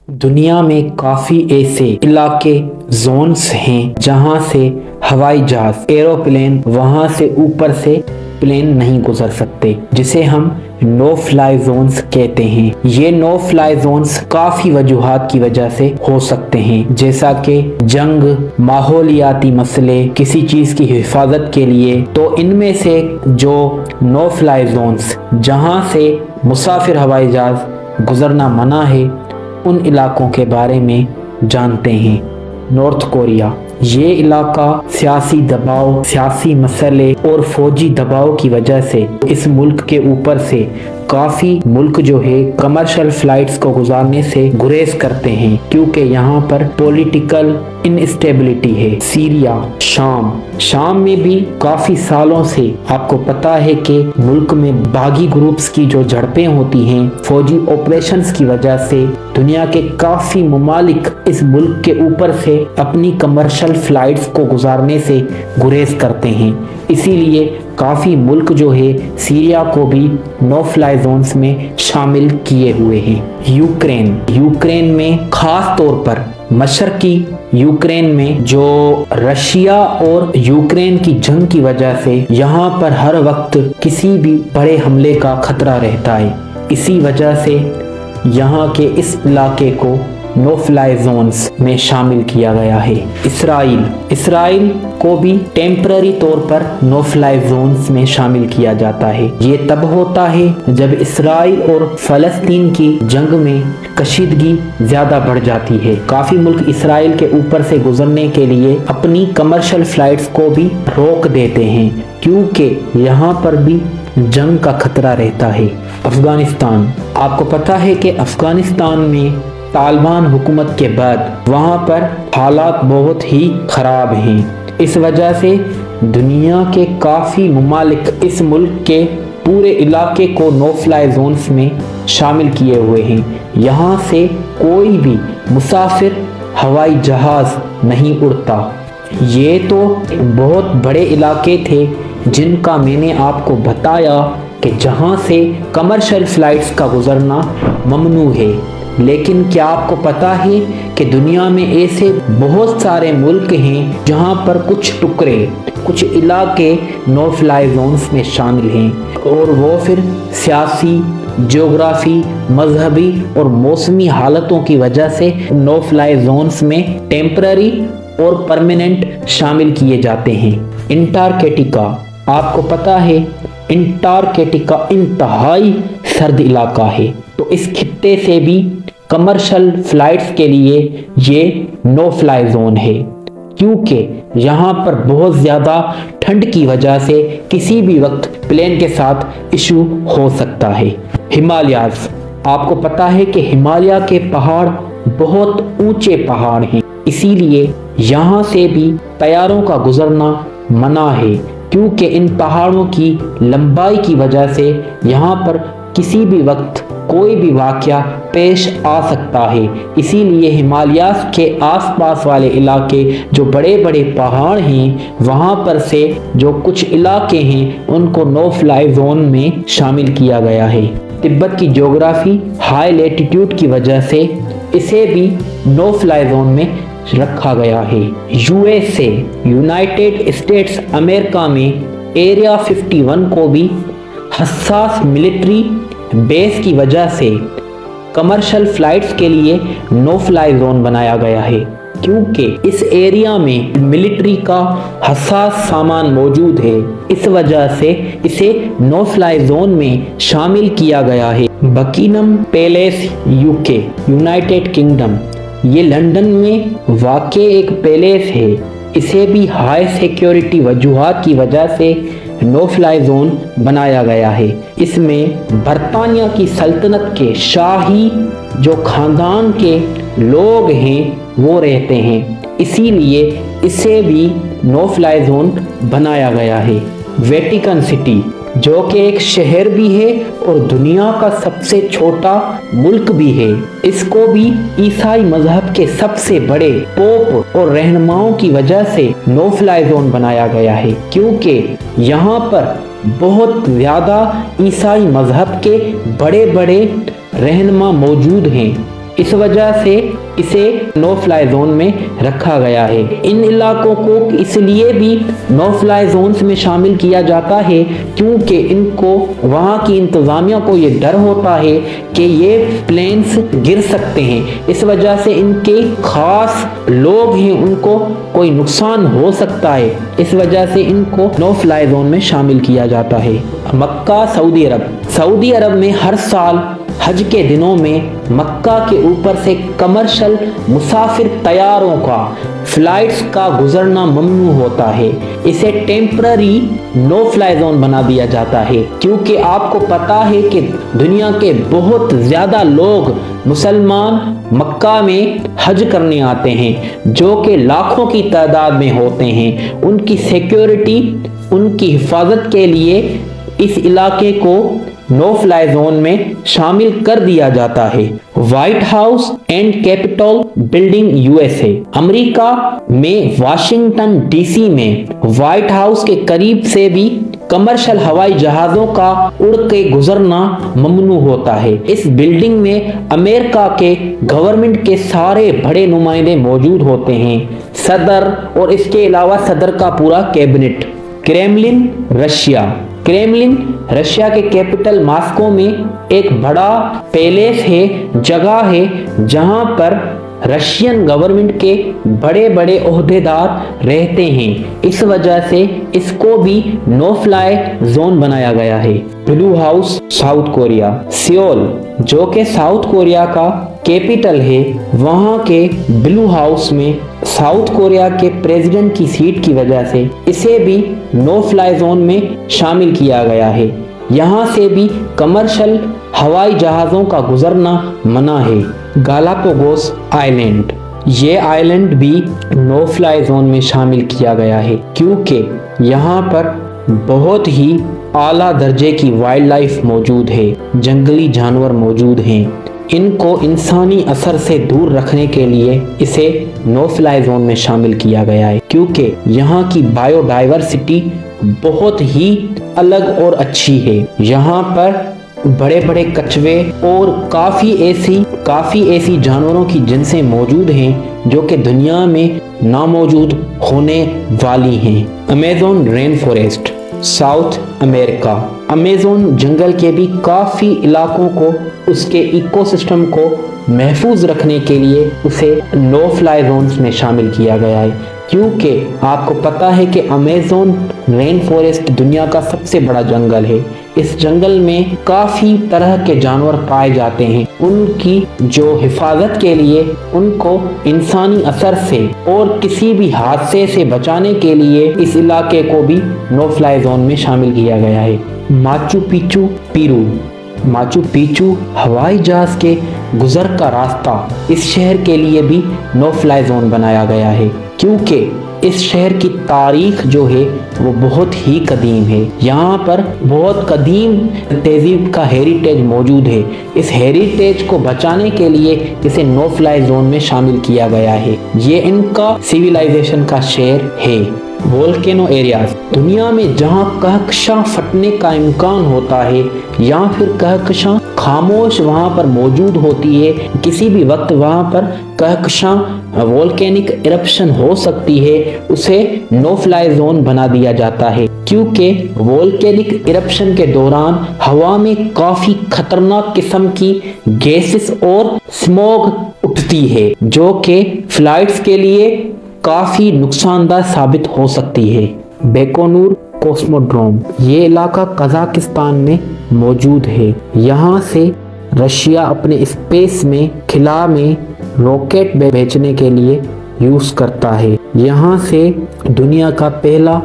دنیا میں کافی ایسے علاقے زونز ہیں جہاں سے ہوائی جہاز ایروپلین وہاں سے اوپر سے پلین نہیں گزر سکتے، جسے ہم نو فلائی زونز کہتے ہیں۔ یہ نو فلائی زونز کافی وجوہات کی وجہ سے ہو سکتے ہیں، جیسا کہ جنگ، ماحولیاتی مسئلے، کسی چیز کی حفاظت کے لیے۔ تو ان میں سے جو نو فلائی زونز جہاں سے مسافر ہوائی جہاز گزرنا منع ہے، ان علاقوں کے بارے میں جانتے ہیں۔ نارتھ کوریا، یہ علاقہ سیاسی دباؤ، سیاسی مسئلے اور فوجی دباؤ کی وجہ سے اس ملک کے اوپر سے کافی ملک جو ہے کمرشل فلائٹس کو گزارنے سے گریز کرتے ہیں، کیونکہ یہاں پر پولیٹیکل انسٹیبلٹی ہے۔ سیریا، شام میں بھی کافی سالوں سے آپ کو پتا ہے کہ ملک میں باغی گروپس کی جو جھڑپیں ہوتی ہیں فوجی آپریشنز کی وجہ سے، دنیا کے کافی ممالک اس ملک کے اوپر سے اپنی کمرشل فلائٹس کو گزارنے سے گریز کرتے ہیں۔ اسی لیے کافی ملک جو ہے سیریا کو بھی نو فلائی زونز میں شامل کیے ہوئے ہیں۔ یوکرین میں خاص طور پر مشرقی یوکرین میں جو رشیا اور یوکرین کی جنگ کی وجہ سے یہاں پر ہر وقت کسی بھی بڑے حملے کا خطرہ رہتا ہے، اسی وجہ سے یہاں کے اس علاقے کو نو فلائی زونز میں شامل کیا گیا ہے۔ اسرائیل کو بھی ٹیمپرری طور پر نو فلائی زونز میں شامل کیا جاتا ہے۔ یہ تب ہوتا ہے جب اسرائیل اور فلسطین کی جنگ میں کشیدگی زیادہ بڑھ جاتی ہے۔ کافی ملک اسرائیل کے اوپر سے گزرنے کے لیے اپنی کمرشل فلائٹس کو بھی روک دیتے ہیں، کیونکہ یہاں پر بھی جنگ کا خطرہ رہتا ہے۔ افغانستان، آپ کو پتا ہے کہ افغانستان میں طالبان حکومت کے بعد وہاں پر حالات بہت ہی خراب ہیں۔ اس وجہ سے دنیا کے کافی ممالک اس ملک کے پورے علاقے کو نو فلائی زونز میں شامل کیے ہوئے ہیں۔ یہاں سے کوئی بھی مسافر ہوائی جہاز نہیں اڑتا۔ یہ تو بہت بڑے علاقے تھے جن کا میں نے آپ کو بتایا کہ جہاں سے کمرشل فلائٹس کا گزرنا ممنوع ہے، لیکن کیا آپ کو پتا ہے کہ دنیا میں ایسے بہت سارے ملک ہیں جہاں پر کچھ علاقے نو فلائی زونز میں شامل ہیں، اور وہ پھر سیاسی، جغرافی، مذہبی اور موسمی حالتوں کی وجہ سے نو فلائی زونز میں ٹیمپرری اور پرماننٹ شامل کیے جاتے ہیں۔ انٹارکٹیکا، آپ کو پتا ہے انٹارکٹیکا انتہائی سرد علاقہ ہے، تو اس خطے سے بھی کمرشل فلائٹس کے لیے یہ نو فلائی زون ہے، کیونکہ یہاں پر بہت زیادہ ٹھنڈ کی وجہ سے کسی بھی وقت پلین کے ساتھ ایشو ہو سکتا ہے۔ ہمالیاز، آپ کو پتا ہے کہ ہمالیہ کے پہاڑ بہت اونچے پہاڑ ہیں، اسی لیے یہاں سے بھی طیاروں کا گزرنا منع ہے، کیونکہ ان پہاڑوں کی لمبائی کی وجہ سے یہاں پر کسی بھی وقت کوئی بھی واقعہ پیش آ سکتا ہے۔ اسی لیے ہمالیاز کے آس پاس والے علاقے جو بڑے بڑے پہاڑ ہیں، وہاں پر سے جو کچھ علاقے ہیں ان کو نو فلائی زون میں شامل کیا گیا ہے۔ تبت کی جغرافی ہائی لیٹیٹیوڈ کی وجہ سے اسے بھی نو فلائی زون میں رکھا گیا ہے۔ USA، یونائٹڈ اسٹیٹس امریکہ میں ایریا 51 کو بھی حساس ملٹری بیس کی وجہ سے کمرشل فلائٹس کے لیے نو فلائی زون بنایا گیا ہے، کیونکہ اس ایریا میں ملٹری کا حساس سامان موجود ہے۔ اس وجہ سے اسے نو فلائی زون میں شامل کیا گیا ہے۔ بکینگھم پیلیس، UK، یونائٹڈ کنگڈم، یہ لندن میں واقع ایک پیلیس ہے، اسے بھی ہائی سیکیورٹی وجوہات کی وجہ سے نو فلائی زون بنایا گیا ہے۔ اس میں برطانیہ کی سلطنت کے شاہی جو خاندان کے لوگ ہیں وہ رہتے ہیں، اسی لیے اسے بھی نو فلائی زون بنایا گیا ہے۔ ویٹیکن سٹی، جو کہ ایک شہر بھی ہے اور دنیا کا سب سے چھوٹا ملک بھی ہے، اس کو بھی عیسائی مذہب کے سب سے بڑے پوپ اور رہنماؤں کی وجہ سے نو فلائی زون بنایا گیا ہے، کیونکہ یہاں پر بہت زیادہ عیسائی مذہب کے بڑے بڑے رہنما موجود ہیں، इस वजह से इसे नो फ्लाई जोन में रखा गया है। इन इलाकों को इसलिए भी नो फ्लाई जोन्स में शामिल किया जाता है क्योंकि इनको वहाँ की इंतजामिया को ये डर होता है कि ये प्लेन्स गिर सकते हैं, इस वजह से इनके खास लोग हैं उनको कोई नुकसान हो सकता है, इस वजह से इनको नो फ्लाई जोन में शामिल किया जाता है। मक्का सऊदी अरब। सऊदी अरब में हर साल हज के दिनों में मक्का के ऊपर से कमर्शियल मुसाफिर तैयारों का फ्लाइट्स का गुजरना ममनू होता है। इसे टेम्पररी नो फ्लाई जोन बना दिया जाता है क्योंकि आपको पता है कि दुनिया के बहुत ज़्यादा लोग मुसलमान मक्का में हज करने आते हैं जो कि लाखों की तादाद में होते हैं। उनकी सिक्योरिटी, उनकी हिफाजत के लिए इस इलाके को नो फ्लाई जोन में शामिल कर दिया जाता है। White house and capital building USA. America में वाशिंगटन डीसी में व्हाइट हाउस के करीब से भी कमर्शियल हवाई जहाजों का उड़ के गुजरना ममनू होता है। इस बिल्डिंग में अमेरिका के गवर्नमेंट के सारे बड़े नुमाइंदे मौजूद होते हैं, सदर और इसके अलावा सदर का पूरा cabinet. Kremlin Russia. Kremlin Russia के कैपिटल मॉस्को में एक बड़ा पैलेस है, जगह है जहां पर रशियन गवर्नमेंट के बड़े बड़े ओहदेदार रहते हैं, इस वजह से इसको भी नो फ्लाई जोन बनाया गया है। Blue house south Korea. Seoul जो कि साउथ कोरिया का कैपिटल है, वहाँ के ब्लू हाउस में साउथ कोरिया के प्रेसिडेंट की सीट की वजह से इसे भी नो फ्लाई जोन में शामिल किया गया है। यहाँ से भी कमर्शियल हवाई जहाज़ों का गुजरना मना है। Galapagos island. ये आइलैंड भी नो फ्लाई जोन में शामिल किया गया है क्योंकि यहाँ पर बहुत ही आला दर्जे की वाइल्ड लाइफ मौजूद है, जंगली जानवर मौजूद हैं। इनको इंसानी असर से दूर रखने के लिए इसे नो फ्लाई जोन में शामिल किया गया है क्योंकि यहाँ की बायोडाइवर्सिटी बहुत ही अलग और अच्छी है। यहाँ पर बड़े बड़े कछुए और काफ़ी ऐसी जानवरों की जिनसें मौजूद हैं जो कि दुनिया में नामौजूद होने वाली हैं। Amazon rain forest South America. Amazon जंगल के भी काफ़ी इलाकों को, उसके इकोसिस्टम को महफूज रखने के लिए उसे नो फ्लाई जोन्स में शामिल किया गया है क्योंकि आपको पता है कि अमेज़न रेन फॉरेस्ट दुनिया का सबसे बड़ा जंगल है। इस जंगल में काफ़ी तरह के जानवर पाए जाते हैं। उनकी जो हिफाजत के लिए उनको इंसानी असर से और किसी भी हादसे से बचाने के लिए इस इलाके को भी नो फ्लाई जोन में शामिल किया गया है। Machu Picchu Peru. Machu Picchu हवाई जहाज के गुजर का रास्ता, इस शहर के लिए भी नो फ्लाई जोन बनाया गया है क्योंकि इस शहर की तारीख जो है वो बहुत ही कदीम है। यहाँ पर बहुत कदीम तहजीब का हेरिटेज मौजूद है। इस हेरिटेज को बचाने के लिए इसे नो फ्लाई जोन में शामिल किया गया है। ये इनका सिविलाइजेशन का शहर है। Volcano areas. दुनिया में जहाँ कहकशां फटने का इम्कान होता है या फिर कहकशां खामोश वहाँ पर मौजूद होती है, किसी भी वक्त वहाँ पर कहकशां वोल्केनिक इरप्शन हो सकती है, उसे नो फ्लाई जोन बना दिया जाता है क्योंकि वोल्केनिक इरप्शन के दौरान हवा में काफ़ी खतरनाक किस्म की गैसेस और स्मोग उठती है जो कि फ्लाइट्स के लिए काफ़ी नुकसानदार साबित हो सकती है। Baikonur cosmodrome. ये इलाका कजाकिस्तान में मौजूद है। यहाँ से रशिया अपने स्पेस में खिला में रॉकेट भेजने के लिए यूज़ करता है। यहाँ से दुनिया का पहला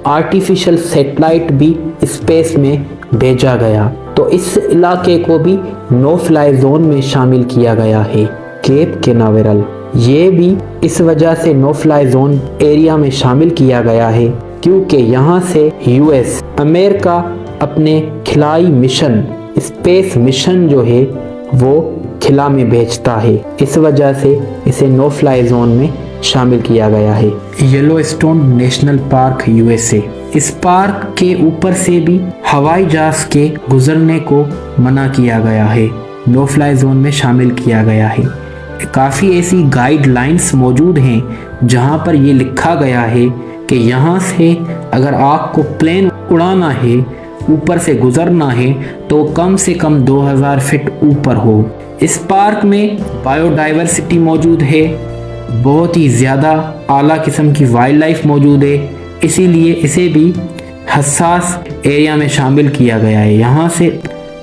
आर्टिफिशियल सैटेलाइट भी स्पेस में भेजा गया। तो इस इलाके को भी नो फ्लाई जोन में शामिल किया गया है। Cape Canaveral. ये भी इस वजह से नो फ्लाई जोन एरिया में शामिल किया गया है क्योंकि यहाँ से यूएस अमेरिका अपने खिलाई मिशन, स्पेस मिशन जो है वो खिला में भेजता है, इस वजह से इसे नो फ्लाई जोन में शामिल किया गया है। Yellowstone national park USA. इस पार्क के ऊपर से भी हवाई जहाज के गुजरने को मना किया गया है नो फ्लाई जोन में शामिल किया गया है। काफ़ी ऐसी गाइडलाइंस मौजूद हैं जहां पर ये लिखा गया है कि यहाँ से अगर आपको प्लेन उड़ाना है, ऊपर से गुजरना है, तो कम से कम 2000 फीट ऊपर हो। इस पार्क में बायोडाइवर्सिटी मौजूद है, बहुत ही ज़्यादा आला किस्म की वाइल्ड लाइफ मौजूद है, इसीलिए इसे भी हसास एरिया में शामिल किया गया है। यहाँ से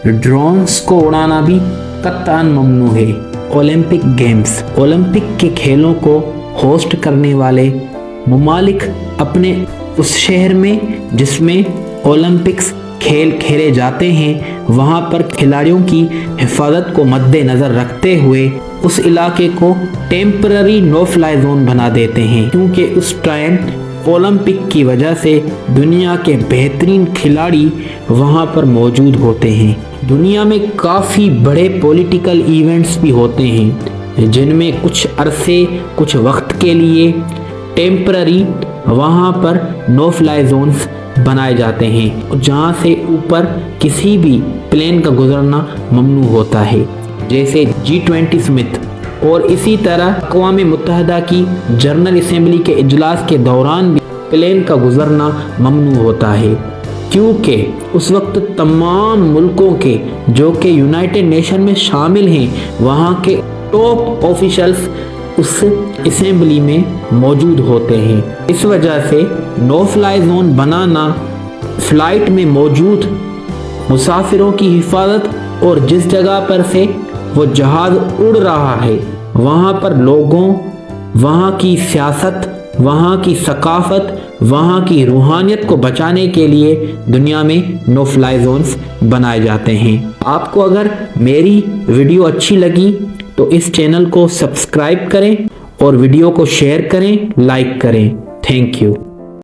ड्रोन्स को उड़ाना भी कत्तान ममनू है। ओलंपिक गेम्स, ओलंपिक के खेलों को होस्ट करने वाले ममालिक अपने उस शहर में जिसमें ओलंपिक्स खेल खेले जाते हैं वहाँ पर खिलाड़ियों की हिफाजत को मद्देनज़र रखते हुए उस इलाके को टेम्पररी नो फ्लाई जोन बना देते हैं, क्योंकि उस टाइम ओलंपिक की वजह से दुनिया के बेहतरीन खिलाड़ी वहाँ पर मौजूद होते हैं। दुनिया में काफ़ी बड़े पॉलिटिकल इवेंट्स भी होते हैं जिनमें कुछ अरसे कुछ वक्त के लिए टेम्पररी वहाँ पर नो फ्लाई जोन्स बनाए जाते हैं जहाँ से ऊपर किसी भी प्लेन का गुजरना ममनू होता है, जैसे G20 समिट। और इसी तरह अक़वाम मुत्तहिदा की जनरल असेंबली के इजलास के दौरान भी प्लेन का गुजरना ममनू होता है, क्योंकि उस वक्त तमाम मुल्कों के जो कि यूनाइटेड नेशन में शामिल हैं वहाँ के टॉप ऑफिशल्स उस असेंबली में मौजूद होते हैं। इस वजह से नो फ्लाई जोन बनाना फ़्लाइट में मौजूद मुसाफिरों की हिफाजत और जिस जगह पर से वो जहाज़ उड़ रहा है वहाँ पर लोगों, वहाँ की सियासत, वहाँ की सकाफत, वहाँ की रूहानियत को बचाने के लिए दुनिया में नो फ्लाई जोन्स बनाए जाते हैं। आपको अगर मेरी वीडियो अच्छी लगी तो इस चैनल को सब्सक्राइब करें और वीडियो को शेयर करें, लाइक करें। Thank you.